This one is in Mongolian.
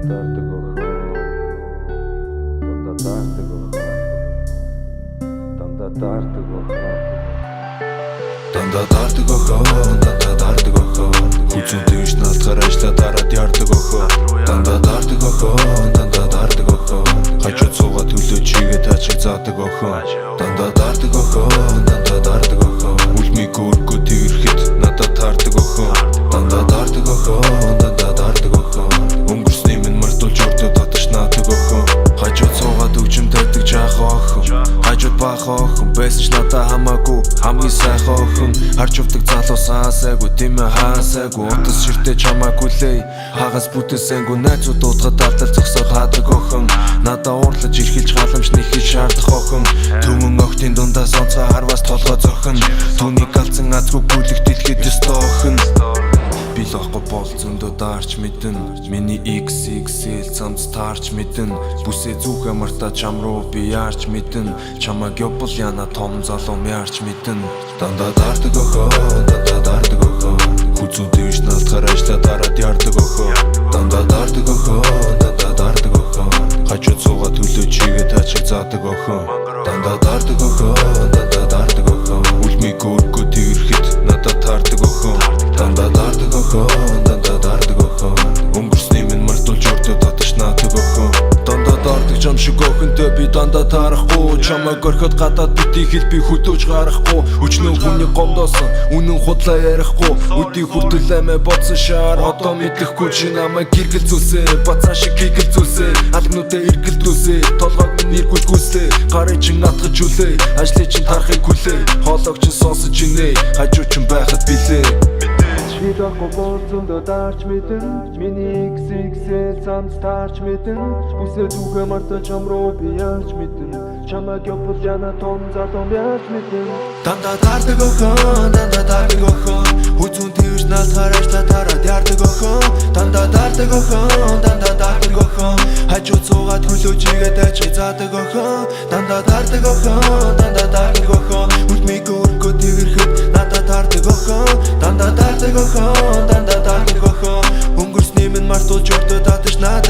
darдаг охоо. Дандаа дардаг охоо. Дандаа дардаг охоо. Дандаа дардаг охоо, дандаа дардаг охоо. Хүзүүнтэй иш наалтахаар ажлаа дараад ярдаг охоо. Дандаа дардаг охоо, дандаа дардаг охоо. Хажууд суугаад төлөө чигээ таачиг заадаг охоо. Дандаа дардаг охоо, дандаа дардаг охоо. Үлмиг өөргөө тэрхэд надад таардаг охоо. Дандаа дардаг охоо, дандаа дардаг охоо. Өнгөрсний минь мартуулж өртөө таташ наадаг охоо. Хажууд суугаад өгчм тавьдаг жаахан охин. Хажууд баахан охин байсан ч надад хамаагүй хамгийн сайхан охин. Харж увдаг залуу саасайгүй тимээ хаасайгүй. Утас ширтээ чамаагүй лээ. Хагас бүтээсэнгүй найзууд дуудахад алдал зогсоод хаадаг охин. Надаа уурлаж ирхэлж халамж нэхэж шаардах охин. Түмэн охтын дундаас онцгой харвас толгой зохин. Түүнийг галзан азгүй гүйлэх дэлхийд ёстой охин. Би л ахгүй бол зөндөө даарч мэдэн. Миний XXL цамц таарч мэдэн. Бүсээ зүхэ мартаа чам руу би яарч мэдэн. Чамаг явбал яна том залуу яарч мэдэн. Дандаа дардаг охоо, дандаа дардаг охоо. Хүзүүнтэй иш наалтахаар ажлаа дараад ярдаг охоо. Дандаа дардаг охоо, дандаа дардаг охоо. Хажууд суугаад төлөө чигээ таачиг заадаг охоо. Дандаа дардаг охоо, дандаа дардаг охоо. Үлмиг өөргөө тэрхэд надад таардаг охоо. Дандаа дардаг охоо, дандаа дардаг охоо. Өнгөрсний минь мартуулж өртөө таташ наадаг охоо. Дандаа дардаг жам шиг охинтой би дандаа таарахгүй. Чамайг орхиод гадаад битий хэл би хөдөөж гарахгүй. Өчнөө хүний гомдоосон үнэн худлаа ярихгүй. Өдий хүртэл амиа бодсон шаар одоо мэдэхгүй чи намайг гэргэлзүүлсэ. Бацаа шиг гэргэлзүүлсэ. Алгнуудаа эргэлдүүлсэ. Толгойг минь эргүүлгүүлсэ. Гарыг чин атгаж үлээ. Ажлыг чин тарахыг хүлээ. Хоолойг чин сонсож инээ. Хажуу чин байхад билээ. Би л ахгүй бол зөндөө даарч мэдэн. Миний XXL цамц таарч мэдэн. Бүсээ зүхэ мартаа чам руу би яарч мэдэн. Чамаг явбал яна том залуу яарч мэдэн. Дандаа дардаг охоо, дандаа дардаг охоо. Хүзүүнтэй иш наалтахаар ажлаа дараад ярдаг охоо. Дандаа дардаг охоо, дандаа дардаг охоо. Хажууд суугаад хөлөө чигээ таачиг заадаг охоо. Дандаа дардаг охоо, дандаа дардаг охоо. Үлмиг өөргөө тэрхэд надад таардаг охоо. Дандаа дардаг охоо, дандаа дардаг охоо. Өнгөрсний минь мартуулж өртөө таташ наад